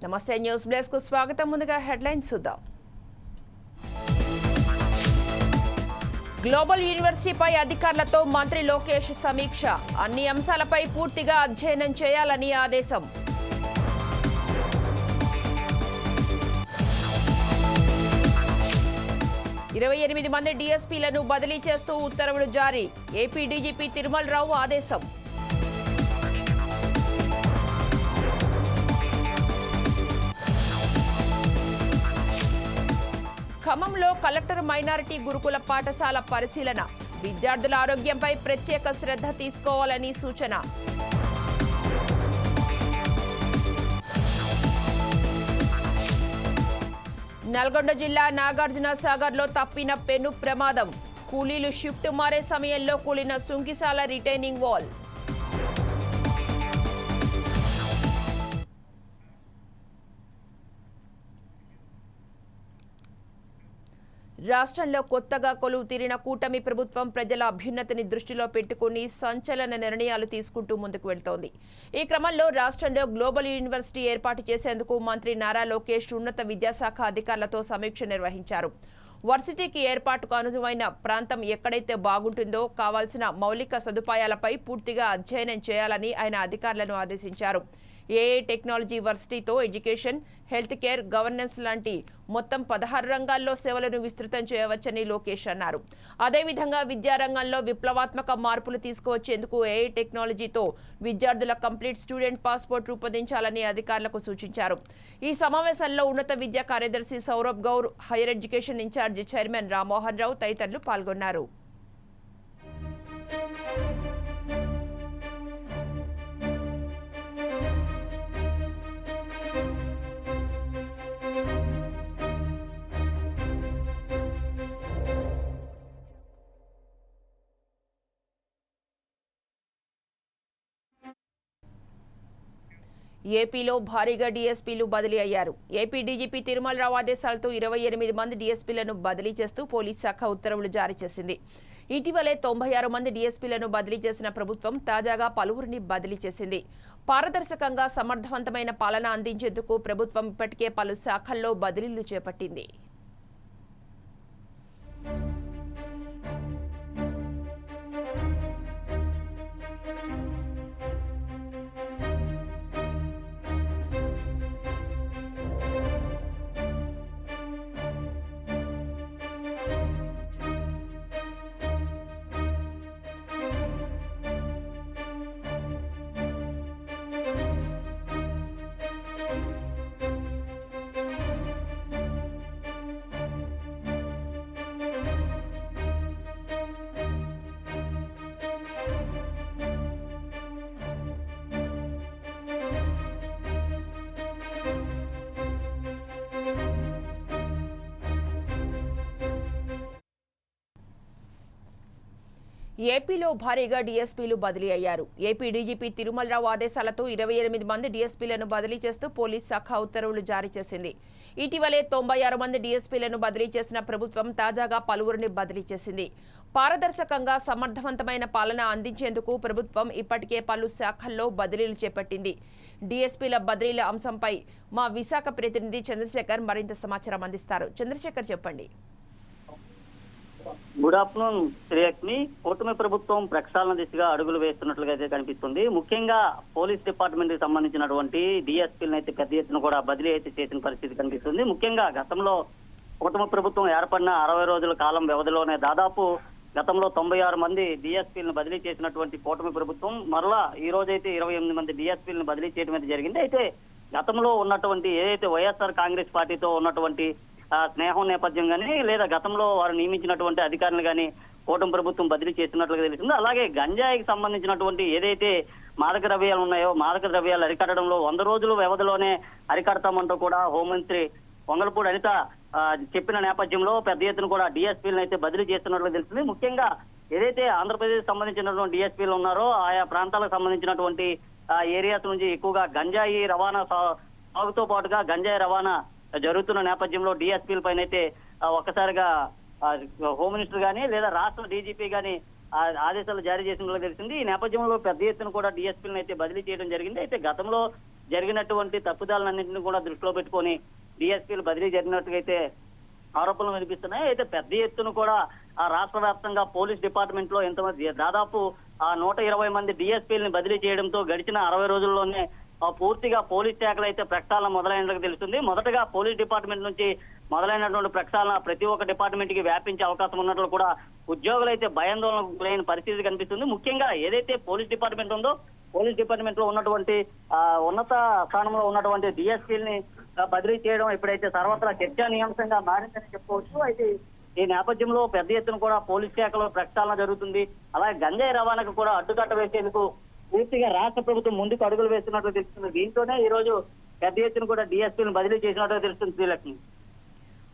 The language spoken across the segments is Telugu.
నమస్తే న్యూస్ బ్లేస్ కు స్వాగతం. ముందుగా హెడ్లైన్స్ చూద్దాం. గ్లోబల్ యూనివర్సిటీపై అధికారులతో మంత్రి లోకేష్ సమీక్ష. అన్ని అంశాలపై పూర్తిగా అధ్యయనం చేయాలని ఆదేశం. ఇరవై 28 మంది డీఎస్పీలను బదిలీ చేస్తూ ఉత్తర్వులు జారీ. ఏపీ డీజీపీ తిరుమల రావు ఆదేశం. ఖమ్మంలో కలెక్టర్ మైనారిటీ గురుకుల పాఠశాల పరిశీలన. విద్యార్థుల ఆరోగ్యంపై ప్రత్యేక శ్రద్ధ తీసుకోవాలని సూచన. నల్గొండ జిల్లా నాగార్జున సాగర్లో తప్పిన పెను ప్రమాదం. కూలీలు షిఫ్ట్ మారే సమయంలో కూలిన సుంకిసాల రిటైనింగ్ వాల్. రాష్ట్రంలో కొత్తగా కొలువు తీరిన కూటమి ప్రభుత్వం ప్రజల అభ్యున్నతిని దృష్టిలో పెట్టుకుని సంచలన నిర్ణయాలు తీసుకుంటూ ముందుకు వెళ్తోంది. ఈ క్రమంలో రాష్ట్రంలో గ్లోబల్ యూనివర్సిటీ ఏర్పాటు చేసేందుకు మంత్రి నారా లోకేష్ ఉన్నత విద్యాశాఖ అధికారులతో సమీక్ష నిర్వహించారు. వర్సిటీకి ఏర్పాటుకు అనువైన ప్రాంతం ఎక్కడైతే బాగుంటుందో కావాల్సిన మౌలిక సదుపాయాలపై పూర్తిగా అధ్యయనం చేయాలని ఆయన అధికారులను ఆదేశించారు. ఏఐ టెక్నాలజీ వర్సిటీతో ఎడ్యుకేషన్, హెల్త్ కేర్, గవర్నెన్స్ లాంటి మొత్తం 16 రంగాల్లో సేవలను విస్తృతం చేయవచ్చని లోకేష్ అన్నారు. అదేవిధంగా విద్యారంగంలో విప్లవాత్మక మార్పులు తీసుకువచ్చేందుకు ఏఐ టెక్నాలజీతో విద్యార్థుల కంప్లీట్ స్టూడెంట్ పాస్పోర్ట్ రూపొందించాలని అధికారులకు సూచించారు. ఈ సమావేశంలో ఉన్నత విద్యా కార్యదర్శి Saurabh Gaur, higher education incharge chairman Rammohan Rao తదితరులు పాల్గొన్నారు. ఏపీలో భారీగా డీఎస్పీలు బదిలీ అయ్యారు. ఏపీ డీజీపీ తిరుమల రావు ఆదేశాలతో 28 మంది డీఎస్పీలను బదిలీ చేస్తూ పోలీస్ శాఖ ఉత్తర్వులు జారీ చేసింది. ఇటీవలే 96 మంది డీఎస్పీలను బదిలీ చేసిన ప్రభుత్వం తాజాగా పలువురిని బదిలీ చేసింది. పారదర్శకంగా సమర్థవంతమైన పాలన అందించేందుకు ప్రభుత్వం ఇప్పటికే పలు శాఖల్లో బదిలీలు చేపట్టింది. ఏపీలో భారీగా డీఎస్పీలు బదిలీ అయ్యారు. ఏపీ డీజీపీ తిరుమల రావు ఆదేశాలతో 28 మంది డీఎస్పీలను బదిలీ చేస్తూ పోలీస్ శాఖ ఉత్తర్వులు జారీ చేసింది. ఇటీవలే 96 మంది డీఎస్పీలను బదిలీ చేసిన ప్రభుత్వం తాజాగా పలువురిని బదిలీ చేసింది. పారదర్శకంగా సమర్థవంతమైన పాలన అందించేందుకు ప్రభుత్వం ఇప్పటికే పలు శాఖల్లో బదిలీలు చేపట్టింది. డీఎస్పీల బదిలీల అంశంపై మా విశాఖ ప్రతినిధి చంద్రశేఖర్ మరింత సమాచారం అందిస్తారు. చంద్రశేఖర్, చెప్పండి. Good afternoon Srilakshmi. కూటమి ప్రభుత్వం ప్రక్షాళన దిశగా అడుగులు వేస్తున్నట్లుగా అయితే కనిపిస్తుంది. ముఖ్యంగా పోలీస్ డిపార్ట్మెంట్ కి సంబంధించినటువంటి డిఎస్పీలను అయితే పెద్ద ఎత్తున కూడా బదిలీ అయితే చేసిన పరిస్థితి కనిపిస్తుంది. ముఖ్యంగా గతంలో కూటమి ప్రభుత్వం ఏర్పడిన 60 రోజుల కాలం వ్యవధిలోనే దాదాపు గతంలో 96 మంది డిఎస్పీలను బదిలీ చేసినటువంటి కూటమి ప్రభుత్వం మరలా ఈ రోజైతే 28 మంది డిఎస్పీలను బదిలీ చేయడం అయితే జరిగింది. అయితే గతంలో ఉన్నటువంటి ఏదైతే వైఎస్ఆర్ కాంగ్రెస్ పార్టీతో ఉన్నటువంటి స్నేహం నేపథ్యం కానీ లేదా గతంలో వారు నియమించినటువంటి అధికారులు కానీ కూటమి ప్రభుత్వం బదిలీ చేస్తున్నట్లుగా తెలిసింది. అలాగే గంజాయికి సంబంధించినటువంటి ఏదైతే మాదక ద్రవ్యాలు ఉన్నాయో మాదక ద్రవ్యాలు అరికట్టడంలో 100 రోజుల వ్యవధిలోనే అరికడతామంటూ కూడా హోంమంత్రి వంగలపూడి అనిత చెప్పిన నేపథ్యంలో పెద్ద ఎత్తున కూడా డిఎస్పీలను అయితే బదిలీ చేస్తున్నట్లుగా తెలిసింది. ముఖ్యంగా ఏదైతే ఆంధ్రప్రదేశ్ సంబంధించినటువంటి డిఎస్పీలు ఉన్నారో ఆయా ప్రాంతాలకు సంబంధించినటువంటి ఏరియాస్ నుంచి ఎక్కువగా గంజాయి రవాణా సాగుతో పాటుగా గంజాయి రవాణా జరుగుతున్న నేపథ్యంలో డిఎస్పీల పైన అయితే ఒక్కసారిగా హోమ్ మినిస్టర్ గానీ లేదా రాష్ట్ర డీజీపీ గానీ ఆదేశాలు జారీ చేసినట్లు తెలిసింది. ఈ నేపథ్యంలో పెద్ద ఎత్తున కూడా డిఎస్పీలను అయితే బదిలీ చేయడం జరిగింది. అయితే గతంలో జరిగినటువంటి తప్పిదాలన్నింటినీ కూడా దృష్టిలో పెట్టుకొని డిఎస్పీలు బదిలీ జరిగినట్టుగైతే ఆరోపణలు వినిపిస్తున్నాయి. అయితే పెద్ద ఎత్తున కూడా ఆ రాష్ట్ర వ్యాప్తంగా పోలీస్ డిపార్ట్మెంట్ లో ఎంతమంది దాదాపు 120 మంది డిఎస్పీలని బదిలీ చేయడంతో గడిచిన 60 రోజుల్లోనే పూర్తిగా పోలీస్ శాఖలు అయితే ప్రక్షాళన మొదలైనట్టు తెలుస్తుంది. మొదటగా పోలీస్ డిపార్ట్మెంట్ నుంచి మొదలైనటువంటి ప్రక్షాళన ప్రతి ఒక్క డిపార్ట్మెంట్ కి వ్యాపించే అవకాశం ఉన్నట్లు కూడా ఉద్యోగులు అయితే భయాందోళనకు గురైన పరిస్థితి కనిపిస్తుంది. ముఖ్యంగా ఏదైతే పోలీస్ డిపార్ట్మెంట్ ఉందో పోలీస్ డిపార్ట్మెంట్ లో ఉన్నటువంటి ఉన్నత స్థానంలో ఉన్నటువంటి డిఎస్పీలని బదిలీ చేయడం ఇప్పుడైతే సర్వత్రా చర్చానీయాంశంగా మారిందని చెప్పుకోవచ్చు. అయితే ఈ నేపథ్యంలో పెద్ద ఎత్తున కూడా పోలీస్ శాఖలో ప్రక్షాళన జరుగుతుంది. అలాగే గంజాయి రవాణాకు కూడా అడ్డుకట్ట వేసేందుకు పూర్తిగా రాష్ట్ర ప్రభుత్వం ముందుకు అడుగులు వేస్తున్నట్లు తెలుస్తుంది. దీంతోనే ఈ రోజు పెద్ద ఎత్తున కూడా డిఎస్పీలను బదిలీ చేసినట్లు తెలుస్తుంది శ్రీలక్ష్మి.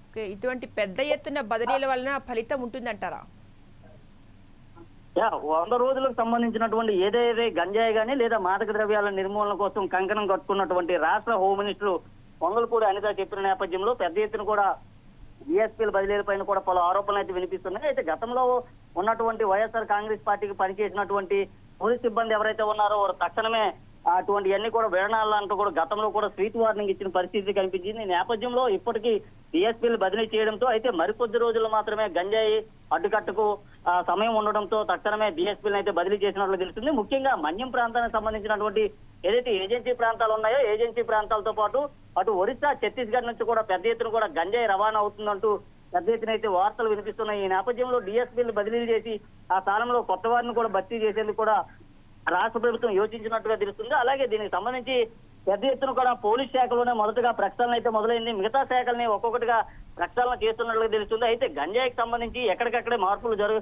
ఓకే, ఇటువంటి పెద్ద ఎత్తున బదిలీల వలన ఫలితం ఉంటుందంటారా? 100 రోజులకు సంబంధించినటువంటి ఏదైతే గంజాయి కానీ లేదా మాదక ద్రవ్యాల నిర్మూలన కోసం కంకణం కట్టుకున్నటువంటి రాష్ట్ర హోం మినిస్టరు పొంగల్పూడి అనిత చెప్పిన నేపథ్యంలో పెద్ద ఎత్తున కూడా డిఎస్పీల బదిలీల పైన కూడా పలు ఆరోపణలు అయితే వినిపిస్తున్నాయి. అయితే గతంలో ఉన్నటువంటి వైఎస్ఆర్ కాంగ్రెస్ పార్టీకి పనిచేసినటువంటి పోలీస్ సిబ్బంది ఎవరైతే ఉన్నారో వారు తక్షణమే అటువంటి అన్ని కూడా విరణాలంటూ కూడా గతంలో కూడా స్వీట్ వార్నింగ్ ఇచ్చిన పరిస్థితి కనిపించింది. ఈ నేపథ్యంలో ఇప్పటికీ డిఎస్పీలు బదిలీ చేయడంతో అయితే మరికొద్ది రోజుల్లో మాత్రమే గంజాయి అడ్డుకట్టకు సమయం ఉండడంతో తక్షణమే డిఎస్పీలను అయితే బదిలీ చేసినట్లు తెలుస్తుంది. ముఖ్యంగా మన్యం ప్రాంతానికి సంబంధించినటువంటి ఏదైతే ఏజెన్సీ ప్రాంతాలు ఉన్నాయో ఏజెన్సీ ప్రాంతాలతో పాటు అటు ఒరిస్సా ఛత్తీస్గఢ్ నుంచి కూడా పెద్ద ఎత్తున కూడా గంజాయి రవాణా అవుతుందంటూ పెద్ద ఎత్తున అయితే వార్తలు వినిపిస్తున్నాయి. ఈ నేపథ్యంలో డిఎస్పీలు బదిలీలు చేసి ఆ స్థానంలో కొత్త వారిని కూడా భర్తీ చేసేందుకు కూడా రాష్ట్ర ప్రభుత్వం యోచించినట్టుగా తెలుస్తుంది. అలాగే దీనికి సంబంధించి పెద్ద ఎత్తున కూడా పోలీస్ శాఖలోనే మొదటగా ప్రక్షాళన అయితే మొదలైంది. మిగతా శాఖల్ని ఒక్కొక్కటిగా ప్రక్షాళన చేస్తున్నట్లుగా తెలుస్తుంది. అయితే గంజాయికి సంబంధించి ఎక్కడికక్కడే మార్పులు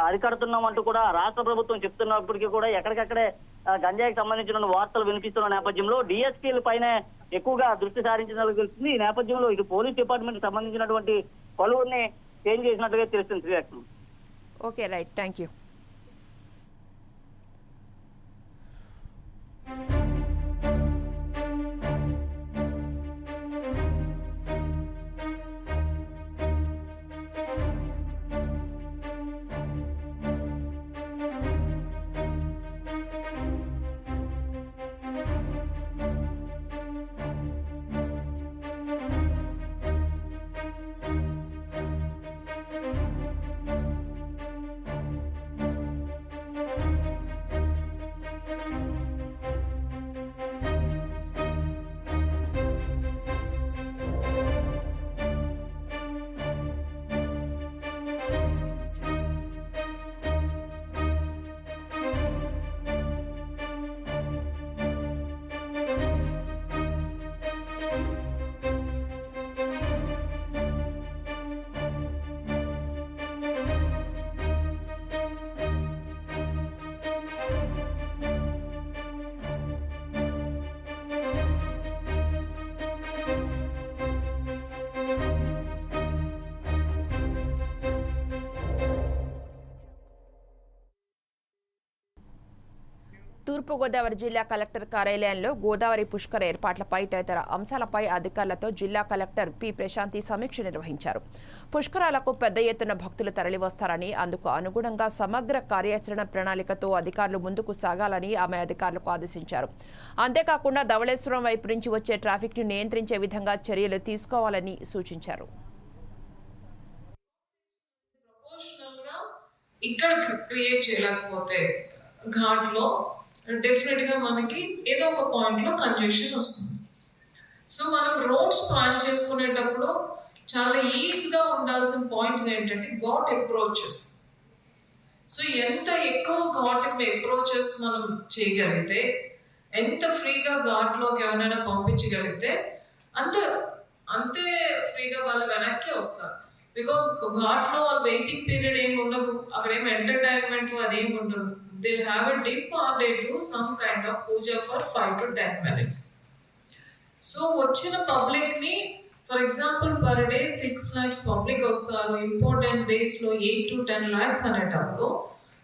అరికడుతున్నామంటూ కూడా రాష్ట్ర ప్రభుత్వం చెప్తున్నప్పటికీ కూడా ఎక్కడికక్కడే గంజాయికి సంబంధించిన వార్తలు వినిపిస్తున్న నేపథ్యంలో డిఎస్పీల పైన ఎక్కువగా దృష్టి సారించినట్లు తెలుస్తుంది. ఈ నేపథ్యంలో ఇటు పోలీస్ డిపార్ట్మెంట్ సంబంధించినటువంటి పలువురిని చేంజ్ చేసినట్లుగా తెలుస్తుంది Srilakshmi. Okay, right, thank you. తూర్పుగోదావరి జిల్లా కలెక్టర్ కార్యాలయంలో గోదావరి పుష్కర ఏర్పాట్లపై తదితర అంశాలపై అధికారులతో జిల్లా కలెక్టర్ పి ప్రశాంతి సమీక్ష నిర్వహించారు. పుష్కరాలకు పెద్ద ఎత్తున భక్తులు తరలివస్తారని, అందుకు అనుగుణంగా సమగ్ర కార్యాచరణ ప్రణాళికతో అధికారులు ముందుకు సాగాలని ఆమె అధికారులకు ఆదేశించారు. అంతేకాకుండా ధవళేశ్వరం వైపు నుంచి వచ్చే ట్రాఫిక్ ను నియంత్రించే విధంగా చర్యలు తీసుకోవాలని సూచించారు. ఇక్కడ క్రియేట్ చేయలేకపోతే ఘాట్లో డెఫినెట్ గా మనకి ఏదో ఒక పాయింట్ లో కంజెషన్ వస్తుంది. సో మనం రోడ్స్ ప్లాన్ చేసుకునేటప్పుడు చాలా ఈజీగా ఉండాల్సిన పాయింట్స్ ఏంటంటే ఘాట్ అప్రోచెస్. సో ఎంత ఎక్కువ ఘాట్ అప్రోచెస్ మనం చేయగలిగితే, ఎంత ఫ్రీగా ఘాట్లోకి ఎవరైనా పంపించగలిగితే అంతే ఫ్రీగా వాళ్ళు వెనక్కి వస్తారు. బికాస్ ఘాట్లో వాళ్ళ వెయిటింగ్ పీరియడ్ ఏమి ఉండదు, అక్కడేమి ఎంటర్టైన్మెంట్ అదేమి ఉండదు. They'll have a dip or they do some kind of puja for 5 to 10 minutes. So వచ్చిన పబ్లిక్ ని for example per day 6 lakhs public వస్తారు. ఇంపార్టెంట్ డేస్ లో 8 to 10 lakhs అనేటప్పుడు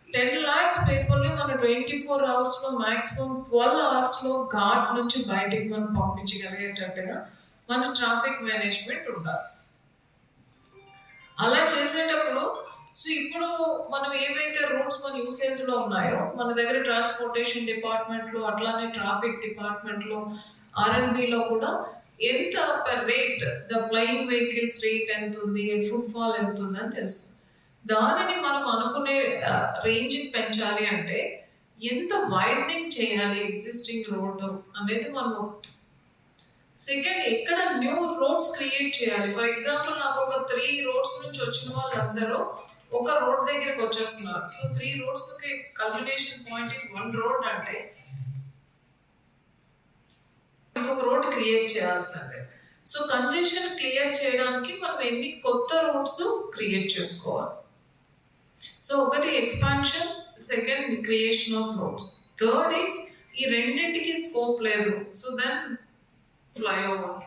10 lakhs పీపుల్ ని మన 24 hours లో మాక్సిమం 12 hours లో ఘాట్ నుంచి బయటికి మనం పంపించగలిగేటట్టుగా మన ట్రాఫిక్ మేనేజ్మెంట్ ఉండాలి. అలా చేసేటప్పుడు సో ఇప్పుడు మనం ఏవైతే రూట్స్ మన యూసేజ్ లో ఉన్నాయో మన దగ్గర ట్రాన్స్పోర్టేషన్ డిపార్ట్మెంట్ లో, అట్లానే ట్రాఫిక్ డిపార్ట్మెంట్ లో ఆర్ఎండ్బిలో కూడా ఎంత rate the flying vehicles rate ఎంత ఉంది అండ్ ఫుట్ ఫాల్ ఎంత ఉంది అని తెలుస్తుంది. దానిని మనం అనుకునే రేంజ్ పెంచాలి అంటే ఎంత వైడనింగ్ చేయాలి ఎగ్జిస్టింగ్ రోడ్ అనేది మనం ఒకటి. సెకండ్, ఎక్కడ న్యూ రోడ్స్ క్రియేట్ చేయాలి. ఫర్ ఎగ్జాంపుల్ నాకు ఒక 3 రోడ్స్ నుంచి వచ్చిన వాళ్ళందరూ ఒక రోడ్ దగ్గరికి వచ్చేస్తున్నారు. సో 3 రోడ్స్ కి కల్టివేషన్ పాయింట్ ఇస్ 1 రోడ్ అంటే ఇంకొక రోడ్ క్రియేట్ చేయాల్సిందే. సో కంజెషన్ క్లియర్ చేయడానికి మనం ఎన్ని కొత్త రోడ్స్ క్రియేట్ చేసుకోవాలి. సో ఒకటి expansion, second creation of roads, third is ఈ రెండింటికి స్కోప్ లేదు. సో దెన్ ఫ్లైఓవర్స్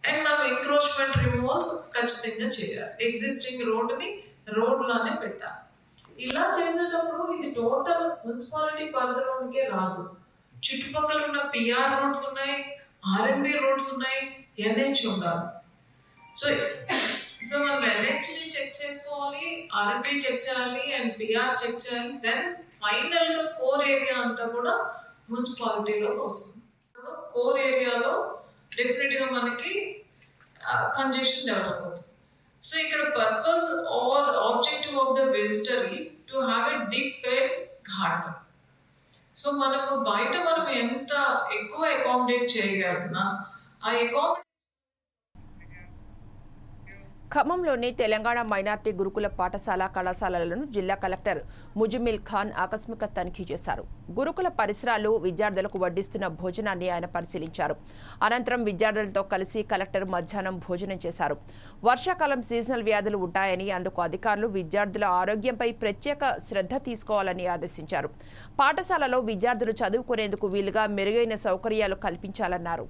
అండ్ మనం ఎంక్రోచ్మెంట్ రిమూవల్స్ ఖచ్చితంగా చేయాలి. ఎగ్జిస్టింగ్ రోడ్ని రోడ్లోనే పెట్టాలి. ఇలా చేసేటప్పుడు ఇది టోటల్ మున్సిపాలిటీ పరిధిలోనికే రాదు. చుట్టుపక్కల ఉన్న పిఆర్ రోడ్స్ ఉన్నాయి, ఆర్ఎంబి రోడ్స్ ఉన్నాయి, ఎన్హెచ్ ఉండాలి. సో మనం ఎన్హెచ్ని చెక్ చేసుకోవాలి, ఆర్ఎంబి చెక్ చేయాలి అండ్ పిఆర్ చెక్ చేయాలి. దెన్ ఫైనల్గా కోర్ ఏరియా అంతా కూడా మున్సిపాలిటీలోకి వస్తుంది. కోర్ ఏరియాలో డెఫినెట్గా మనకి కంజెషన్ డెవలప్ అవుతుంది. సో ఇక్కడ purpose or objective of the visitor is to have a dip bed ghat. So మనము బయట మనం ఎంత ఎక్కువ అకామిడేట్ చేయగలిగినా ఆ అకామిడేట్. ఖమ్మంలోని తెలంగాణ మైనార్టీ గురుకుల పాఠశాల కళాశాలలను జిల్లా కలెక్టర్ ముజమిల్ ఖాన్ ఆకస్మిక తనిఖీ చేశారు. గురుకుల పరిసరాలు, విద్యార్థులకు వడ్డిస్తున్న భోజనాన్ని ఆయన పరిశీలించారు. అనంతరం విద్యార్థులతో కలిసి కలెక్టర్ మధ్యాహ్నం భోజనం చేశారు. వర్షాకాలం సీజనల్ వ్యాధులు ఉంటాయని, అందుకు అధికారులు విద్యార్థుల ఆరోగ్యంపై ప్రత్యేక శ్రద్ధ తీసుకోవాలని ఆదేశించారు. పాఠశాలలో విద్యార్థులు చదువుకునేందుకు వీలుగా మెరుగైన సౌకర్యాలు కల్పించాలన్నారు.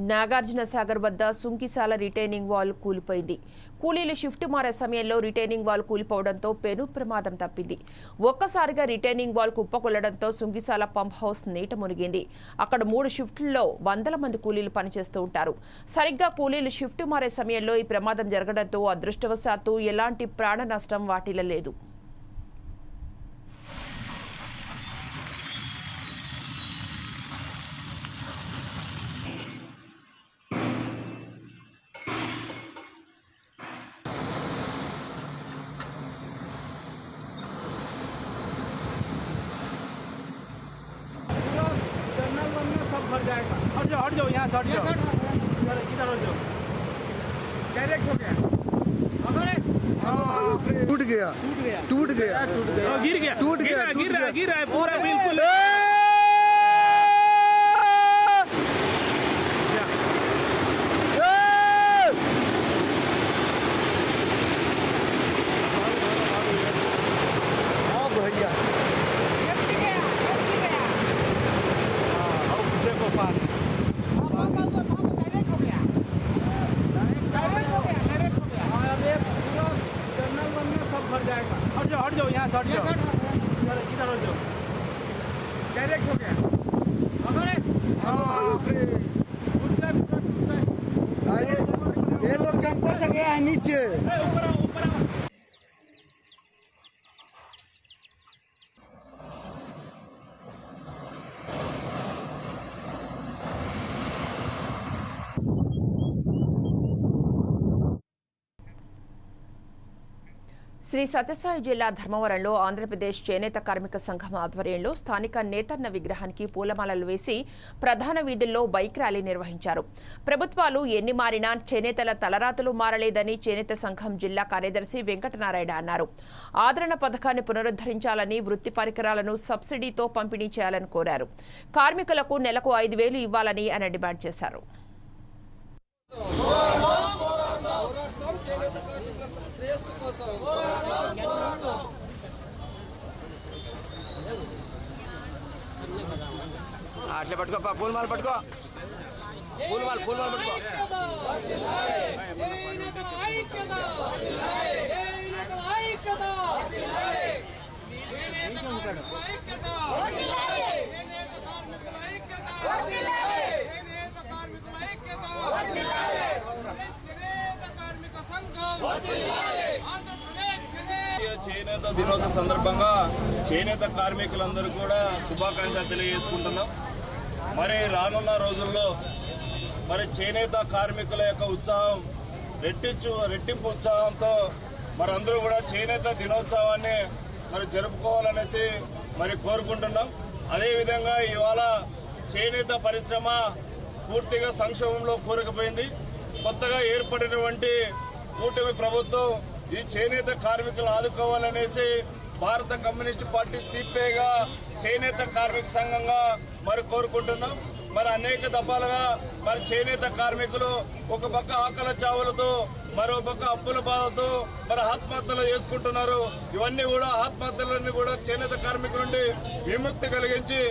నాగార్జున సాగర్ వద్ద సుంకిశాల రిటైనింగ్ వాల్ కూలిపోయింది. కూలీలు షిఫ్ట్ మారే సమయంలో రిటైనింగ్ వాల్ కూలిపోవడంతో పెను ప్రమాదం తప్పింది. ఒక్కసారిగా రిటైనింగ్ వాల్ కుప్పకొల్లడంతో సుంకిశాల పంప్ హౌస్ నీట మునిగింది. అక్కడ 3 షిఫ్టుల్లో వందల మంది కూలీలు పనిచేస్తూ ఉంటారు. సరిగ్గా కూలీలు షిఫ్ట్ మారే సమయంలో ఈ ప్రమాదం జరగడంతో అదృష్టవశాత్తు ఎలాంటి ప్రాణ నష్టం వాటిల్లలేదు. हट जाओ यहाँ से हट जाओ, इधर हट जाओ, डायरेक्ट हो गया, टूट गया टूट गया गिर गया टूट गया गिर रहा है पूरा बिल्कुल। भैया देखो पानी हट जाओ यहाँ से हट जाओ, इधर हट जाओ, डायरेक्ट हो गया। ये लोग कैंपर से गया है नीचे। శ్రీ సత్యసాయి జిల్లా ధర్మవరంలో ఆంధ్రప్రదేశ్ చేనేత కార్మిక సంఘం ఆధ్వర్యంలో స్థానిక నేతన్న విగ్రహానికి పూలమాలలు వేసి ప్రధాన వీధుల్లో బైక్ ర్యాలీ నిర్వహించారు. ప్రభుత్వాలు ఎన్ని మారినా చేనేతల తలరాతలు మారలేదని చేనేత సంఘం జిల్లా కార్యదర్శి వెంకటనారాయణ అన్నారు. ఆదరణ పథకాన్ని పునరుద్ధరించాలని, వృత్తి పరికరాలను సబ్సిడీతో పంపిణీ చేయాలని కోరారు. కార్మికులకు నెలకు 5,000 ఇవ్వాలని ఆయన డిమాండ్ చేశారు. అట్లే పట్టుకో, పూలమాల పట్టుకో, పూలమాల పట్టుకో. చేనేత దినోత్సవ సందర్భంగా చేనేత కార్మికులందరూ కూడా శుభాకాంక్షలు తెలియజేసుకుంటున్నాం. మరి రానున్న రోజుల్లో మరి చేనేత కార్మికుల యొక్క ఉత్సాహం రెట్టింపు ఉత్సాహంతో మరి అందరూ కూడా చేనేత దినోత్సవాన్ని మరి జరుపుకోవాలనేసి మరి కోరుకుంటున్నాం. అదేవిధంగా ఇవాళ చేనేత పరిశ్రమ పూర్తిగా సంక్షోభంలో కూరుకుపోయింది. కొత్తగా ఏర్పడినటువంటి కూటమి ప్రభుత్వం ఈ చేనేత కార్మికులను ఆదుకోవాలనేసి భారత కమ్యూనిస్టు పార్టీ సిపిఐగా చేనేత కార్మిక సంఘంగా మరి కోరుకుంటున్నాం. మరి అనేక దఫాలుగా మరి చేనేత కార్మికులు ఒక పక్క ఆకలి చావులతో, మరో పక్క అప్పుల బాధతో మరి ఆత్మహత్యలు చేసుకుంటున్నారు. ఇవన్నీ కూడా ఆత్మహత్యలన్నీ కూడా చేనేత కార్మికుల నుండి విముక్తి కలిగించి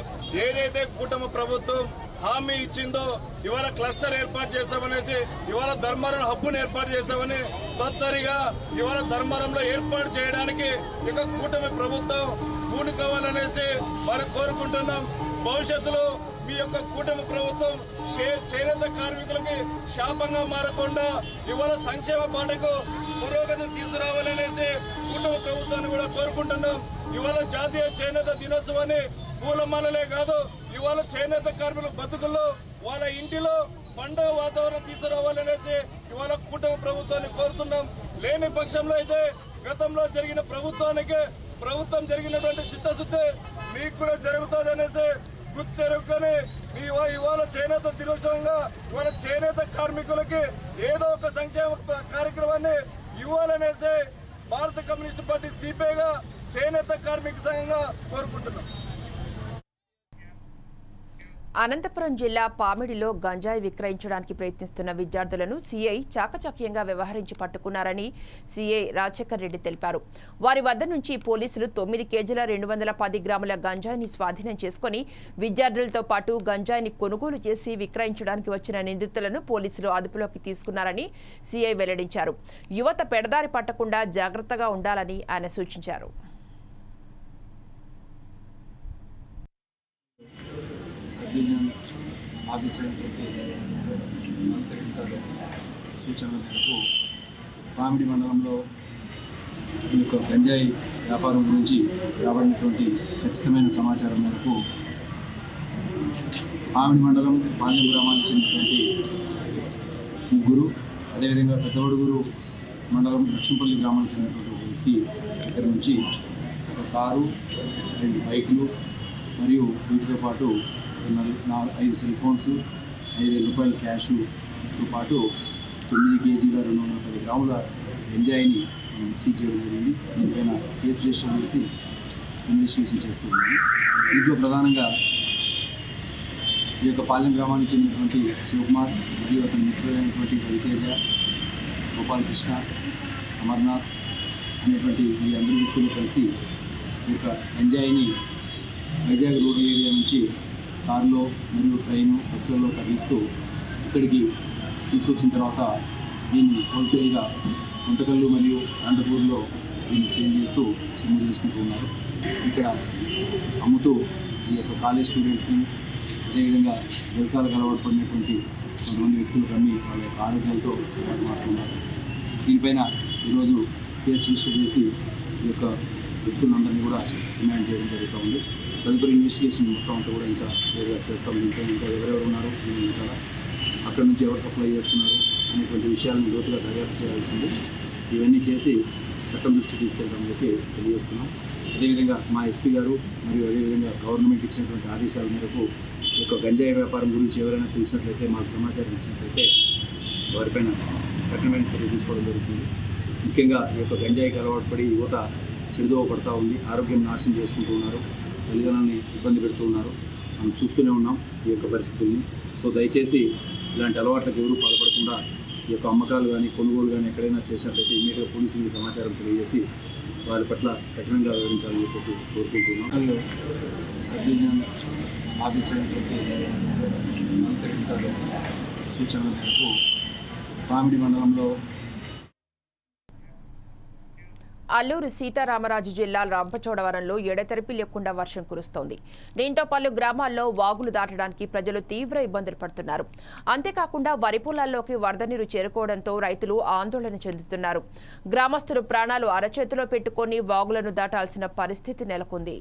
ఏదైతే కూటమి ప్రభుత్వం హామీ ఇచ్చిందో ఇవాళ క్లస్టర్ ఏర్పాటు చేస్తామనేసి, ఇవాళ ధర్మవరం హబ్బును ఏర్పాటు చేస్తామని తొత్తరిగా ఇవాళ ధర్మవరంలో ఏర్పాటు చేయడానికి ఇక కూటమి ప్రభుత్వం పూనుకోవాలనేసి మరి కోరుకుంటున్నాం. భవిష్యత్తులో మీ యొక్క కూటమి ప్రభుత్వం చేనేత కార్మికులకి శాపంగా మారకుండా ఇవాళ సంక్షేమ పాటకు పురోగతి తీసుకురావాలనేసి కూటమి ప్రభుత్వాన్ని కూడా కోరుకుంటున్నాం. ఇవాళ జాతీయ చేనేత దినోత్సవాన్ని పూలమాలలే కాదు, ఇవాళ చేనేత కార్మికుల బతుకుల్లో వాళ్ళ ఇంటిలో పండుగ వాతావరణం తీసుకురావాలనేసి ఇవాళ కూటమి ప్రభుత్వాన్ని కోరుతున్నాం. లేని పక్షంలో అయితే గతంలో జరిగిన ప్రభుత్వం జరిగినటువంటి చిత్తశుద్ధి మీకు కూడా జరుగుతుంది అనేసి గుర్తెరుకొని ఇవాళ చేనేత దినోత్సవంగా ఇవాళ చేనేత కార్మికులకి ఏదో ఒక సంక్షేమ కార్యక్రమాన్ని ఇవ్వాలనేసి భారత కమ్యూనిస్టు పార్టీ సిపిఐగా చేనేత కార్మిక సంఘంగా కోరుకుంటున్నాం. అనంతపురం జిల్లా పామిడిలో గంజాయి విక్రయించడానికి ప్రయత్నిస్తున్న విద్యార్థులను సీఐ చాకచక్యంగా వ్యవహరించి పట్టుకున్నారని సీఐ రాజశేఖర్ రెడ్డి తెలిపారు. వారి వద్ద నుంచి పోలీసులు 9 కేజీల 210 గ్రాముల గంజాయిని స్వాధీనం చేసుకుని విద్యార్థులతో పాటు గంజాయిని కొనుగోలు చేసి విక్రయించడానికి వచ్చిన నిందితులను పోలీసులు అదుపులోకి తీసుకున్నారని సీఐ వెల్లడించారు. యువత పెడదారి పట్టకుండా జాగ్రత్తగా ఉండాలని ఆయన సూచించారు. ఆఫీసర్ భాస్కర్ రెడ్డి సార్ సూచనల మేరకు పామిడి మండలంలో ఈ యొక్క గంజాయి వ్యాపారం గురించి రాబడినటువంటి ఖచ్చితమైన సమాచారం మేరకు పామిడి మండలం పాలెం గ్రామానికి చెందినటువంటి ముగ్గురు, అదేవిధంగా పెద్దవడుగురు మండలం లక్ష్మపల్లి గ్రామానికి చెందినటువంటి వ్యక్తి దగ్గర నుంచి ఒక కారు, 2 బైకులు మరియు వీటితో పాటు 5 సెల్ ఫోన్స్, 5,000 రూపాయల క్యాష్తో పాటు 9 కేజీల 210 గ్రాముల గంజాయిని సీజ్ చేయడం జరిగింది. దీనిపైన కేసు రిజిస్టర్ చేసి ఇన్వెస్టిగేషన్ చేస్తున్నాము. దీంట్లో ప్రధానంగా ఈ యొక్క పాలెం గ్రామానికి చెందినటువంటి శివకుమార్ మరియు అతని మిత్రులైనటువంటి రవితేజ, గోపాలకృష్ణ, అమర్నాథ్ అనేటువంటి ఈ అందరి వ్యక్తులు కలిసి ఈ యొక్క గంజాయిని వైజాగ్ రోడ్ ఏరియా నుంచి కారులో మరియు ట్రైను, బస్సులలో తరలిస్తూ ఇక్కడికి తీసుకొచ్చిన తర్వాత దీన్ని హోల్సేల్గా గుంటకల్లు మరియు అనంతపూర్లో దీన్ని సేల్ చేస్తూ సొమ్ము చేసుకుంటూ ఉన్నారు. ఇక్కడ అమ్ముతూ ఈ యొక్క కాలేజ్ స్టూడెంట్స్ని, అదేవిధంగా జలసాలకు అలవాటు పడినటువంటి కొంతమంది వ్యక్తులు కమ్మి వాళ్ళ యొక్క ఆరోగ్యాలతో మాట్లాడుతున్నారు. దీనిపైన ఈరోజు కేసు రిజిస్టర్ చేసి ఈ యొక్క వ్యక్తులందరినీ కూడా రిమాండ్ చేయడం జరుగుతూ ఉంది. తదుపరి ఇన్వెస్టిగేషన్ మొత్తం అంతా కూడా ఇంకా వేరుగా చేస్తాం. ఇంకా ఎవరెవరు ఉన్నారు, ఇంకా అక్కడి నుంచి ఎవరు సప్లై చేస్తున్నారు అనేటువంటి విషయాలను లోతుగా దర్యాప్తు చేయాల్సింది. ఇవన్నీ చేసి చట్టం దృష్టి తీసుకెళ్తామని చెప్పి తెలియజేస్తున్నాం. అదేవిధంగా మా ఎస్పీ గారు మరియు అదేవిధంగా గవర్నమెంట్ ఇచ్చినటువంటి ఆదేశాల మేరకు ఈ యొక్క గంజాయి వ్యాపారం గురించి ఎవరైనా తెలిసినట్లయితే మాకు సమాచారం ఇచ్చినట్లయితే వారిపైన కఠినమైన చర్య తీసుకోవడం జరుగుతుంది. ముఖ్యంగా ఈ యొక్క గంజాయికి అలవాటు పడి యువత చెడుదోవ పడుతూ ఉంది, ఆరోగ్యం నాశనం చేసుకుంటూ ఉన్నారు, తల్లిదండ్రులని ఇబ్బంది పెడుతూ ఉన్నారు. మనం చూస్తూనే ఉన్నాం ఈ యొక్క పరిస్థితుల్ని. సో దయచేసి ఇలాంటి అలవాట్లకు ఎవరూ పాల్పడకుండా ఈ యొక్క అమ్మకాలు కానీ కొనుగోలు కానీ ఎక్కడైనా చేసినట్లయితే ఇమీడియట్గా పోలీసులకి సమాచారం తెలియజేసి వారి పట్ల కఠినంగా వ్యవహరించాలని చెప్పేసి కోరుకుంటున్నాం. Sub division officer Bhaskar sir సూచనల మేరకు పామిడి మండలంలో అల్లూరు సీతారామరాజు జిల్లా రంపచోడవరంలో ఎడతెరిపి లేకుండా వర్షం కురుస్తోంది. దీంతో పలు గ్రామాల్లో వాగులు దాటడానికి ప్రజలు తీవ్ర ఇబ్బందులు పడుతున్నారు. అంతేకాకుండా వరి పొలాల్లోకి వరద నీరు చేరుకోవడంతో రైతులు ఆందోళన చెందుతున్నారు. గ్రామస్తులు ప్రాణాలు అరచేతిలో పెట్టుకుని వాగులను దాటాల్సిన పరిస్థితి నెలకొంది.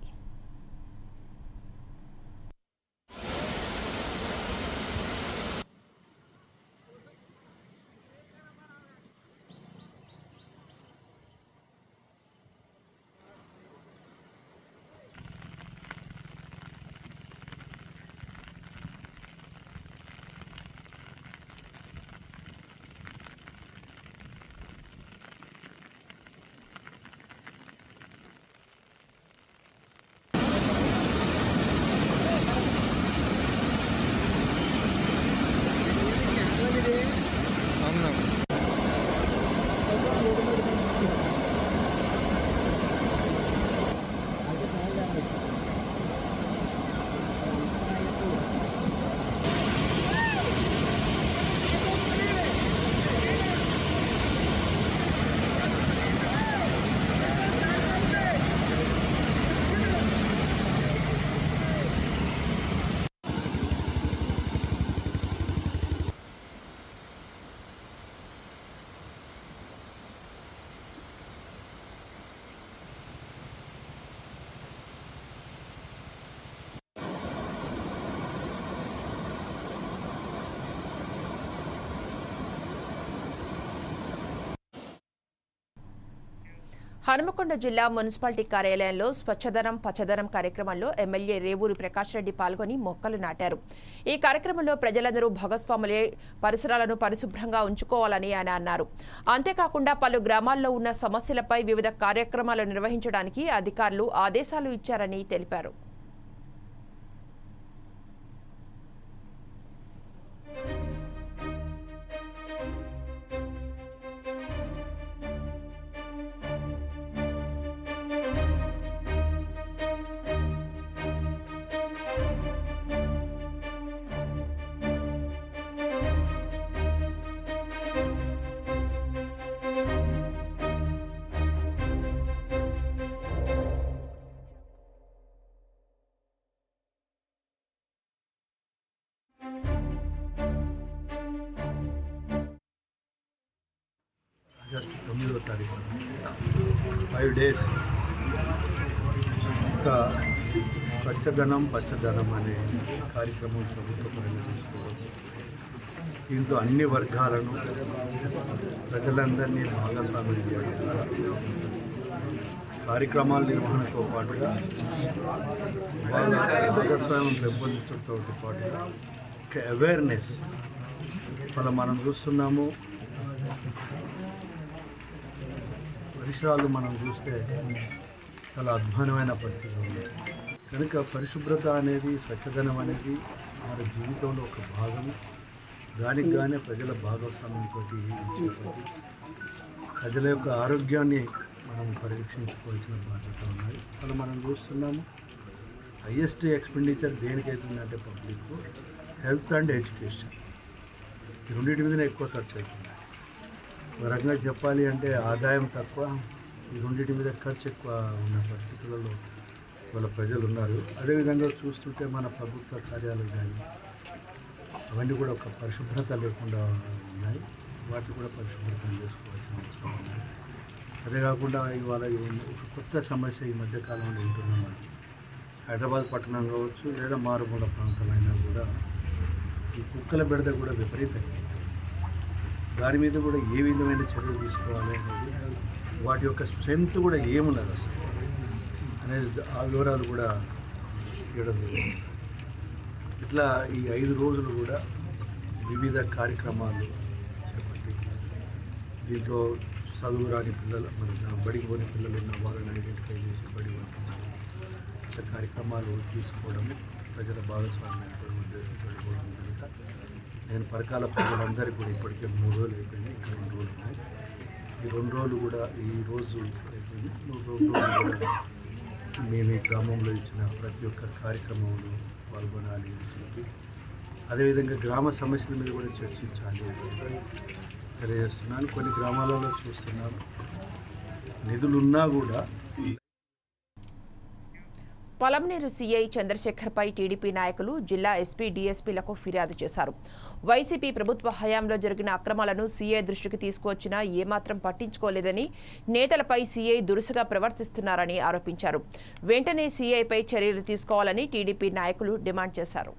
హనుమకొండ జిల్లా మున్సిపాలిటీ కార్యాలయంలో స్వచ్ఛదనం పచ్చదనం కార్యక్రమంలో ఎమ్మెల్యే రేవూరి ప్రకాష్ రెడ్డి పాల్గొని మొక్కలు నాటారు. ఈ కార్యక్రమంలో ప్రజలందరూ భాగస్వాములే పరిసరాలను పరిశుభ్రంగా ఉంచుకోవాలని ఆయన అన్నారు. అంతేకాకుండా పలు గ్రామాల్లో ఉన్న సమస్యలపై వివిధ కార్యక్రమాలు నిర్వహించడానికి అధికారులు ఆదేశాలు ఇచ్చారని తెలిపారు. ఆగస్టు 9వ తారీఖు 5 days ఇంకా పచ్చదనం అనే కార్యక్రమం ప్రభుత్వ పరంగా తీసుకోవడం. దీంతో అన్ని వర్గాలను ప్రజలందరినీ భాగస్వామ్యం చేయడం ద్వారా కార్యక్రమాల నిర్వహణతో పాటుగా వాళ్ళ భాగస్వామ్యం పెంపొందించడంతో పాటుగా ఒక అవేర్నెస్ వల్ల మనం చూస్తున్నాము. పరిసరాలు మనం చూస్తే చాలా అద్భుతమైన పరిస్థితులు ఉన్నాయి. కనుక పరిశుభ్రత అనేది, స్వచ్ఛదనం అనేది మన జీవితంలో ఒక భాగం. దానికి గానే ప్రజల భాగస్వామ్యంతో ప్రజల యొక్క ఆరోగ్యాన్ని మనం పరిరక్షించుకోవాల్సిన బాధ్యత ఉన్నాయి. అలా మనం చూస్తున్నాము హైయెస్ట్ ఎక్స్పెండిచర్ దేనికైతుందంటే పబ్లిక్ హెల్త్ అండ్ ఎడ్యుకేషన్, ఈ రెండింటి మీదనే ఎక్కువ ఖర్చు అవుతుంది. ఒక రకంగా చెప్పాలి అంటే ఆదాయం తక్కువ, ఈ రెండింటి మీద ఖర్చు ఎక్కువ ఉన్న పరిస్థితులలో వాళ్ళ ప్రజలు ఉన్నారు. అదేవిధంగా చూస్తుంటే మన ప్రభుత్వ కార్యాలయాలు కానీ అవన్నీ కూడా ఒక పరిశుభ్రత లేకుండా ఉన్నాయి. వాటిని కూడా పరిశుభ్రత చేసుకోవాల్సిన అవసరం ఉంది. అదే కాకుండా ఇవాళ ఒక కొత్త సమస్య ఈ మధ్యకాలంలో ఉంటున్నాం. హైదరాబాద్ పట్టణం కావచ్చు లేదా మారుమూల ప్రాంతాలైనా కూడా ఈ కుక్కల బెడద కూడా విపరీతంగా, దాని మీద కూడా ఏ విధమైన చర్యలు తీసుకోవాలి అనేది వాటి యొక్క స్ట్రెంగ్త్ కూడా ఏమున్నది అసలు అనేది ఆ వివరాలు కూడా ఇవ్వడం జరిగింది. ఇట్లా ఈ 5 రోజులు కూడా వివిధ కార్యక్రమాలు చేపట్టి దీంట్లో చదువు రాని పిల్లలు మన బడికి పోని పిల్లలు ఉన్న వాళ్ళని ఐడెంటిఫై చేసి బడి పంపించడం కార్యక్రమాలు తీసుకోవడం ప్రజల భాగస్వామ్యంతో ఉద్దేశించడం కనుక నేను పరకాల ప్రజలందరికీ కూడా ఇప్పటికే 3 రోజులు అయిపోయింది, ఇంకా 2 రోజులు ఉన్నాయి. ఈ 2 రోజులు కూడా ఈరోజు అయిపోయింది. 2 రోజులు కూడా మేము ఈ గ్రామంలో ఇచ్చిన ప్రతి ఒక్క కార్యక్రమంలో పాల్గొనాలి అని చెప్పి అదేవిధంగా గ్రామ సమస్యల మీద కూడా చర్చించాలి అని తెలియజేస్తున్నాను. కొన్ని గ్రామాలలో చూస్తున్నాను నిధులున్నా కూడా పలమనేరు సీఐ చంద్రశేఖర్పై టీడీపీ నాయకులు జిల్లా ఎస్పీ డీఎస్పీలకు ఫిర్యాదు చేశారు. వైసీపీ ప్రభుత్వ హయాంలో జరిగిన అక్రమాలను సీఐ దృష్టికి తీసుకువచ్చినా ఏమాత్రం పట్టించుకోలేదని, నేతలపై సీఐ దురుసుగా ప్రవర్తిస్తున్నారని ఆరోపించారు. వెంటనే సీఐపై చర్యలు తీసుకోవాలని టీడీపీ నాయకులు డిమాండ్ చేశారు.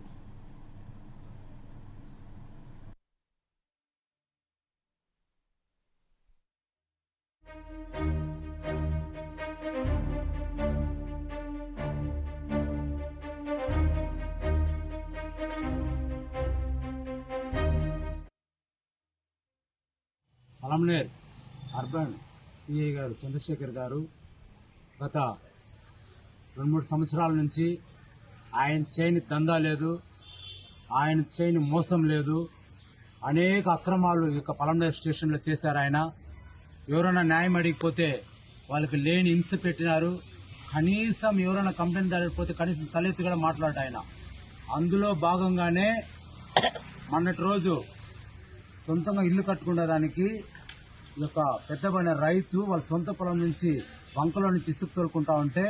పలమనేర్ అర్బన్ సిఐ గారు చంద్రశేఖర్ గారు గత 2-3 సంవత్సరాల నుంచి ఆయన చేయని దందా లేదు, ఆయన చేయని మోసం లేదు, అనేక అక్రమాలు ఈ యొక్క పలమనేర్ స్టేషన్లో చేశారు. ఆయన ఎవరైనా న్యాయం అడిగిపోతే వాళ్ళకి లేని హింస పెట్టినారు. కనీసం ఎవరైనా కంప్లైంట్ అడిగిపోతే కనీసం తలెత్తి కూడా మాట్లాడారు ఆయన. అందులో భాగంగానే మొన్నటి రోజు సొంతంగా ఇల్లు కట్టుకునేదానికి ఈ యొక్క పెద్దబడిన రైతు వాళ్ళ సొంత పొలం నుంచి వంకలో నుంచి ఇసుక తోలుకుంటా ఉంటే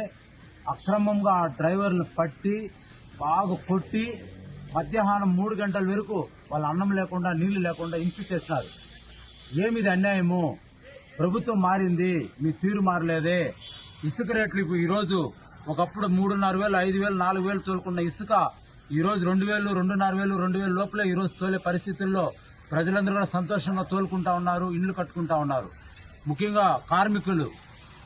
అక్రమంగా ఆ డ్రైవర్లు పట్టి బాగా కొట్టి మధ్యాహ్నం 3 గంటల వరకు వాళ్ళ అన్నం లేకుండా నీళ్లు లేకుండా హింస చేస్తున్నారు. ఏమిది అన్యాయము? ప్రభుత్వం మారింది, మీ తీరు మారలేదే. ఇసుక రేట్లు ఈరోజు ఒకప్పుడు 3,500, 5,000, 4,000 తోలుకున్న ఇసుక ఈరోజు 2,000, 2,500, 2,000 లోపలే ఈరోజు తోలే పరిస్థితుల్లో ప్రజలందరూ కూడా సంతోషంగా తోలుకుంటా ఉన్నారు, ఇళ్లు కట్టుకుంటా ఉన్నారు. ముఖ్యంగా కార్మికులు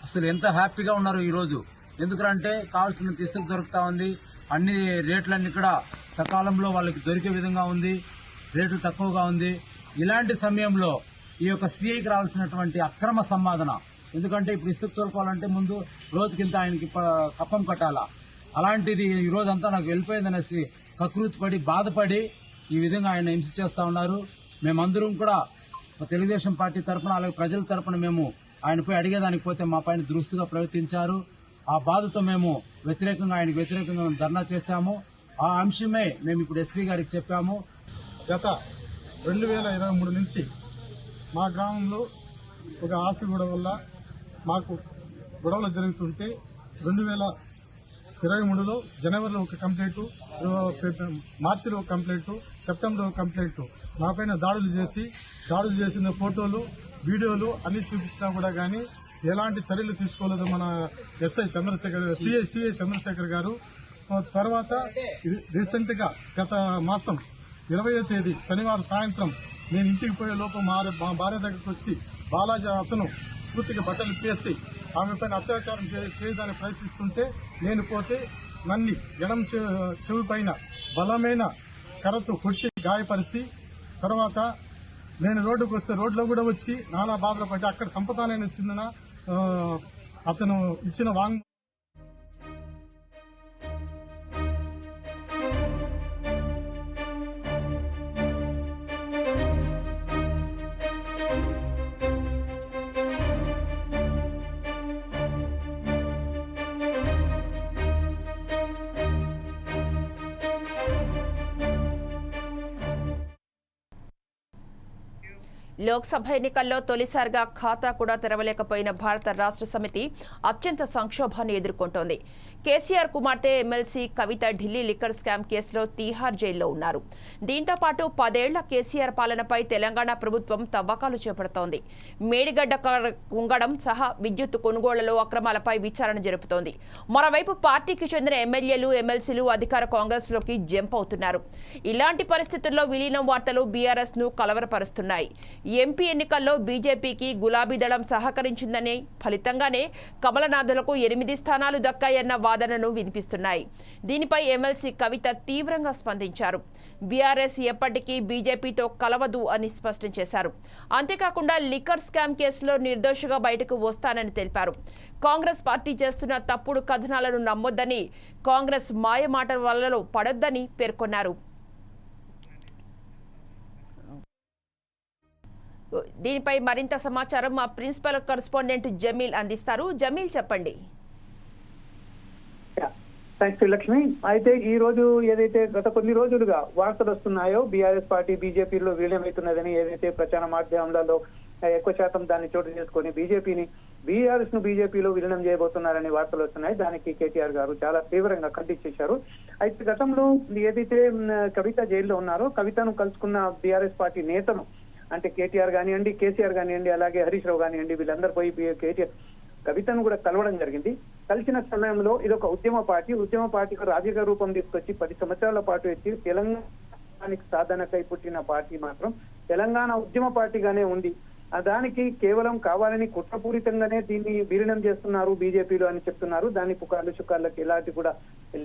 అసలు ఎంత హ్యాపీగా ఉన్నారు ఈరోజు. ఎందుకంటే కావాల్సినంత ఇసుక దొరుకుతా ఉంది, అన్ని రేట్లన్నీ కూడా సకాలంలో వాళ్ళకి దొరికే విధంగా ఉంది, రేట్లు తక్కువగా ఉంది. ఇలాంటి సమయంలో ఈ యొక్క సీఐకి రావాల్సినటువంటి అక్రమ సమాధాన, ఎందుకంటే ఇప్పుడు ఇసుక తోలుకోవాలంటే ముందు రోజుకింత ఆయనకి కప్పం కట్టాలా. అలాంటిది ఈ రోజంతా నాకు వెళ్ళిపోయిందనేసి కకృతి పడి బాధపడి ఈ విధంగా ఆయన హింస చేస్తా ఉన్నారు. మేమందరం కూడా తెలుగుదేశం పార్టీ తరఫున అలాగే ప్రజల తరఫున మేము ఆయనపై అడిగేదానికి పోతే మా పైన దురుస్తుగా ప్రవర్తించారు. ఆ బాధతో మేము ఆయనకు వ్యతిరేకంగా ధర్నా చేశాము. ఆ అంశమే మేము ఇప్పుడు ఎస్పీ గారికి చెప్పాము. గత 2023 నుంచి మా గ్రామంలో ఒక ఆస్తి గొడవ వల్ల మాకు గొడవలు జరుగుతుంటే 2023లో జనవరిలో ఒక కంప్లైంట్, మార్చిలో ఒక కంప్లైంట్, సెప్టెంబర్లో ఒక కంప్లైంట్ నా పైన దాడులు చేసిన ఫోటోలు, వీడియోలు అన్ని చూపించినా కూడా కానీ ఎలాంటి చర్యలు తీసుకోలేదు మన సిఐ చంద్రశేఖర్ గారు. తర్వాత రీసెంట్ గా గత మాసం 20వ తేదీ శనివారం సాయంత్రం నేను ఇంటికి పోయే లోపు మా భార్య దగ్గరకు వచ్చి బాలాజీ అతను పూర్తిగా బట్టలు ఇప్పేసి ఆమె పైన అత్యాచారం చేయడానికి ప్రయత్నిస్తుంటే నేను పోతే నన్ను ఎడం చెవి పైన బలమైన కర్రతో కొట్టి గాయపరిచి, తర్వాత నేను రోడ్డుకు వస్తే రోడ్లో కూడా వచ్చి నానా బాధలు పడి అక్కడ సంపదానైన సిందన అతను ఇచ్చిన లోక్సభ ఎన్నికల్లో తొలిసారిగా ఖాతా కూడా తెరవలేకపోయిన భారత రాష్ట్ర సమితి అత్యంత సంక్షోభాన్ని ఎదుర్కొంటోంది. కేసీఆర్ కుమార్తె ఎమ్మెల్సీ కవిత ఢిల్లీ లిక్కర్ స్కామ్ కేసులో తీహార్ జైల్లో ఉన్నారు. దీంతో పాటు 10 ఏళ్ల కేసీఆర్ పాలనపై తెలంగాణ ప్రభుత్వం తవ్వకాలు చేపడుతోంది. మేడిగడ్డ కుంగడం సహా విద్యుత్ కొనుగోళ్లలో అక్రమాలపై విచారణ జరుపుతోంది. మరోవైపు పార్టీకి చెందిన ఎమ్మెల్యేలు, ఎమ్మెల్సీలు అధికార కాంగ్రెస్లోకి జంప్ అవుతున్నారు. ఇలాంటి పరిస్థితుల్లో విలీనం వార్తలు బీఆర్ఎస్ ను కలవరపరుస్తున్నాయి. ఎంపీ ఎన్నికల్లో బీజేపీకి గులాబీ దళం సహకరించిందనే ఫలితంగానే కమలనాథులకు 8 స్థానాలు దక్కాయన్న వాదనను వినిపిస్తున్నాయి. దీనిపై ఎమ్మెల్సీ కవిత తీవ్రంగా స్పందించారు. బీఆర్ఎస్ ఎప్పటికీ బీజేపీతో కలవదు అని స్పష్టం చేశారు. అంతేకాకుండా లిక్కర్ స్కామ్ కేసులో నిర్దోషిగా బయటకు వస్తానని తెలిపారు. కాంగ్రెస్ పార్టీ చేస్తున్న తప్పుడు కథనాలను నమ్మొద్దని, కాంగ్రెస్ మాయమాటల వలలో పడొద్దని పేర్కొన్నారు. దీనిపై మరింత సమాచారం మా ప్రిన్సిపల్ కరెస్పాండెంట్ జమీల్ అందిస్తారు. జమీల్ చెప్పండి. థ్యాంక్స్ లక్ష్మి. అయితే ఈ రోజు ఏదైతే గత కొన్ని రోజులుగా వార్తలు వస్తున్నాయో బీఆర్ఎస్ పార్టీ బీజేపీలో విలీనమవుతున్నదని, ఏదైతే ప్రచార మాధ్యమాలలో ఎక్కువ శాతం దాన్ని చోటు చేసుకుని బీఆర్ఎస్ ను బీజేపీలో విలీనం చేయబోతున్నారనే వార్తలు వస్తున్నాయి. దానికి కేటీఆర్ గారు చాలా తీవ్రంగా ఖండించేశారు. అయితే గతంలో ఏదైతే కవిత జైల్లో ఉన్నారో, కవితను కలుసుకున్న బీఆర్ఎస్ పార్టీ నేతను అంటే కేటీఆర్ కానివ్వండి, కేసీఆర్ కానివ్వండి, అలాగే హరీష్ రావు కానివ్వండి, వీళ్ళందరూ పోయి కేటీఆర్ కవితను కూడా కలవడం జరిగింది. కలిసిన సమయంలో ఇదొక ఉద్యమ పార్టీకి రాజకీయ రూపం తీసుకొచ్చి 10 సంవత్సరాల పాటు ఎత్తి తెలంగాణకి సాధనకై పుట్టిన పార్టీ మాత్రం తెలంగాణ ఉద్యమ పార్టీగానే ఉంది. దానికి కేవలం కావాలని కుట్రపూరితంగానే దీన్ని విలీనం చేస్తున్నారు బీజేపీలో అని చెప్తున్నారు. దాని పుకార్లు చుకార్లకు ఎలాంటి కూడా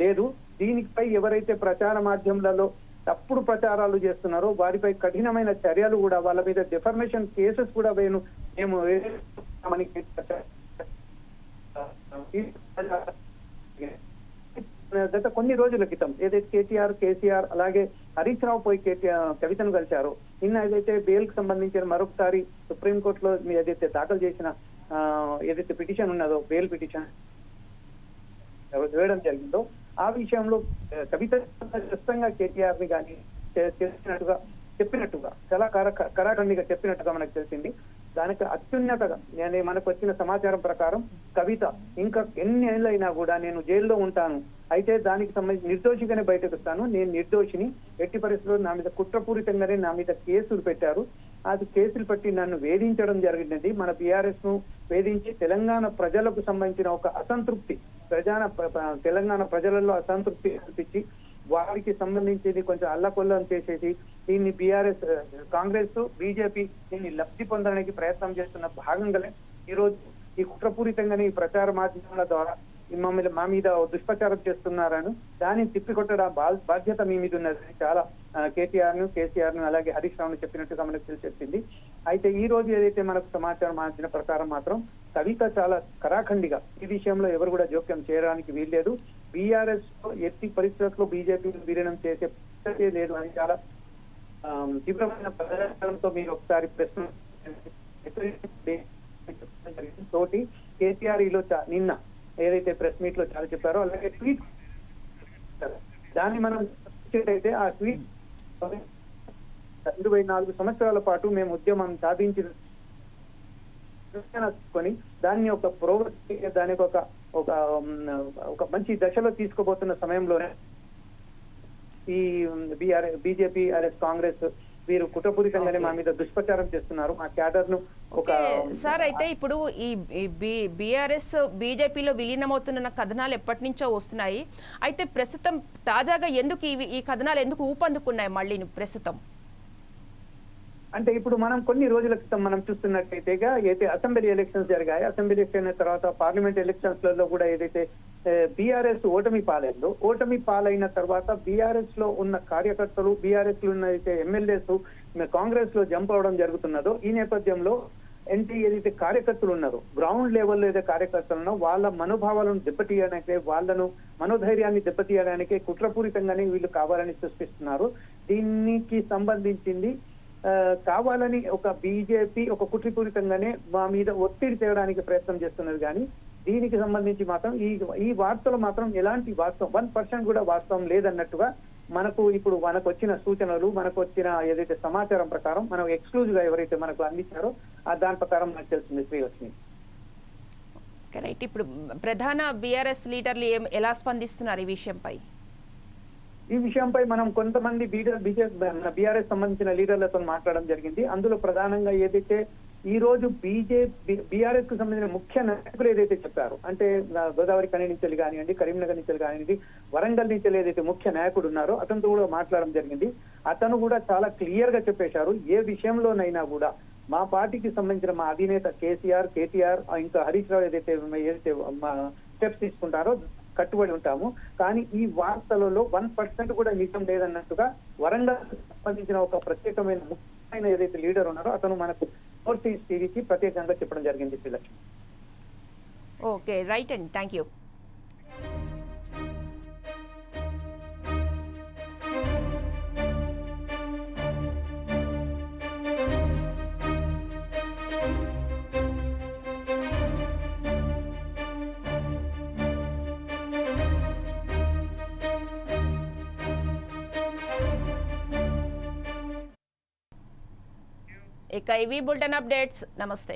లేదు. దీనిపై ఎవరైతే ప్రచార మాధ్యమాలలో తప్పుడు ప్రచారాలు చేస్తున్నారో వారిపై కఠినమైన చర్యలు కూడా, వాళ్ళ మీద డిఫర్మేషన్ కేసెస్ కూడా మేము గత కొన్ని రోజుల క్రితం ఏదైతే కేసీఆర్ అలాగే హరీష్ రావు పోయి కవితను కలిశారో, నిన్న ఏదైతే బెయిల్ కి సంబంధించిన మరొకసారి సుప్రీంకోర్టులో ఏదైతే దాఖలు చేసిన ఏదైతే పిటిషన్ ఉన్నదో, బెయిల్ పిటిషన్ వేయడం జరిగిందో, ఆ విషయంలో కవిత స్పష్టంగా కేటీఆర్ ని కానీ చెప్పినట్టుగా చాలా కరాఖండిగా చెప్పినట్టుగా మనకు తెలిసింది. దానికి అత్యున్నతగా మనకు వచ్చిన సమాచారం ప్రకారం కవిత ఇంకా ఎన్ని ఏళ్ళైనా కూడా నేను జైల్లో ఉంటాను, అయితే దానికి సంబంధించి నిర్దోషిగానే బయటకు వస్తాను, నేను నిర్దోషిని, ఎట్టి పరిస్థితుల్లో నా మీద కుట్రపూరితంగానే నా మీద కేసులు పెట్టారు, అది కేసులు పెట్టి నన్ను వేధించడం జరిగింది. మన బీఆర్ఎస్ ను వేధించి తెలంగాణ ప్రజలకు సంబంధించిన ఒక అసంతృప్తి, తెలంగాణ ప్రజలలో అసంతృప్తి కల్పించి వారికి సంబంధించింది కొంచెం అల్లకొల్లం చేసేసి దీన్ని బీఆర్ఎస్, కాంగ్రెస్, బీజేపీ దీన్ని లబ్ధి పొందడానికి ప్రయత్నం చేస్తున్న భాగంగానే ఈ రోజు ఈ కుట్రపూరితంగానే ఈ ప్రచార మాధ్యమాల ద్వారా మా మీద దుష్ప్రచారం చేస్తున్నారని, దాన్ని తిప్పికొట్టడం బాధ్యత మీ మీద ఉన్నదని చాలా కేసీఆర్ ను అలాగే హరీష్ రావును చెప్పినట్టుగా మనకు తెలిసింది. అయితే ఈ రోజు ఏదైతే మనకు సమాచారం అందిన ప్రకారం మాత్రం కవిత చాలా కరాఖండిగా ఈ విషయంలో ఎవరు కూడా జోక్యం చేయడానికి వీల్లేదు, బీఆర్ఎస్ ఎట్టి పరిస్థితుల్లో బీజేపీ విలీనం చేసే ప్రసక్తే లేదు అని చాలా తీవ్రమైన ప్రదర్శనతో మీరు ఒకసారి ప్రశ్న తోటి కేసీఆర్ నిన్న ఏదైతే ప్రెస్ మీట్ లో చాలా చెప్పారో, అలాగే ట్వీట్ దాన్ని మనం అయితే ఆ ట్వీట్ 24 సంవత్సరాల పాటు మేము ఉద్యమం సాధించిన దాన్ని ఒక దానికి ఒక మంచి దశలో తీసుకోబోతున్న సమయంలోనే ఈ బీజేపీ కాంగ్రెస్ వీరు కుట్రపూరితంగానే మా మీద దుష్ప్రచారం చేస్తున్నారు, మా క్యాడర్ ను సార్. అయితే ఇప్పుడు ఈ బీఆర్ఎస్ బీజేపీలో విలీనమవుతున్న కథనాలు ఎప్పటి నుంచో వస్తున్నాయి. అయితే ప్రస్తుతం తాజాగా ఎందుకు ఈ కథనాలు ఎందుకు ఊపందుకున్నాయి మళ్ళీ ప్రస్తుతం? అంటే ఇప్పుడు మనం కొన్ని రోజుల క్రితం మనం చూస్తున్నట్టయితే అయితే అసెంబ్లీ ఎలక్షన్స్ జరిగాయి. అసెంబ్లీ ఎలక్షన్ తర్వాత పార్లమెంట్ ఎలక్షన్స్ లలో కూడా ఏదైతే బీఆర్ఎస్ ఓటమి పాలైన తర్వాత బీఆర్ఎస్ లో ఉన్న కార్యకర్తలు, బీఆర్ఎస్ లో ఉన్న అయితే ఎమ్మెల్యేస్ కాంగ్రెస్ లో జంప్ అవడం జరుగుతున్నదో, ఈ నేపథ్యంలో ఏదైతే కార్యకర్తలు ఉన్నారో, గ్రౌండ్ లెవెల్లో ఏదైతే కార్యకర్తలు ఉన్నారో వాళ్ళ మనోభావాలను దెబ్బతీయడానికి, వాళ్ళను మనోధైర్యాన్ని దెబ్బతీయడానికి కుట్రపూరితంగానే వీళ్ళు కావాలని సృష్టిస్తున్నారు. దీనికి సంబంధించింది కావాలని ఒక బీజేపీ ఒక కుట్రపూరితంగానే మా మీద ఒత్తిడి తేవడానికి ప్రయత్నం చేస్తున్నది. కానీ దీనికి సంబంధించి మాత్రం ఈ వార్తలు మాత్రం ఎలాంటి వాస్తవం 1% కూడా వాస్తవం లేదన్నట్టుగా మనకు వచ్చిన సూచనలు, మనకు వచ్చిన ఏదైతే సమాచారం ప్రకారం మనం ఎక్స్క్లూజివ్ గా ఎవరైతే మనకు అందించారో దాని ప్రకారం మనకు తెలిసింది శ్రీలక్ష్మి. రైట్. ఇప్పుడు ప్రధాన బీఆర్ఎస్ లీడర్లు ఎలా స్పందిస్తున్నారు ఈ విషయంపై మనం కొంతమంది బీఆర్ఎస్ సంబంధించిన లీడర్లతో మాట్లాడడం జరిగింది. అందులో ప్రధానంగా ఏదైతే ఈ రోజు బీఆర్ఎస్ కు సంబంధించిన ముఖ్య నాయకులు ఏదైతే చెప్పారు, అంటే గోదావరి కని నుంచి కానివ్వండి, కరీంనగర్ నుంచి కానివ్వండి, వరంగల్ నుంచి ఏదైతే ముఖ్య నాయకుడు ఉన్నారో అతనితో కూడా మాట్లాడడం జరిగింది. అతను కూడా చాలా క్లియర్ గా చెప్పేశారు, ఏ విషయంలోనైనా కూడా మా పార్టీకి సంబంధించిన మా అధినేత కేసీఆర్, కేటీఆర్, ఇంకా హరీష్ రావు ఏదైతే స్టెప్స్ తీసుకుంటారో కట్టుబడి ఉంటాము. కానీ ఈ వార్తలలో 1% కూడా నిజం లేదన్నట్టుగా వరంగల్ సంబంధించిన ఒక ప్రత్యేకమైన ముఖ్యమైన ఏదైతే లీడర్ ఉన్నారో అతను మనకు ఫోర్త్ టీవీకి ప్రత్యేకంగా చెప్పడం జరిగింది. శ్రీలక్ష్మి. ఓకే, రైట్ అండి, థ్యాంక్ యూ. ఇక ఇవి బులెటిన్ అప్డేట్స్. నమస్తే.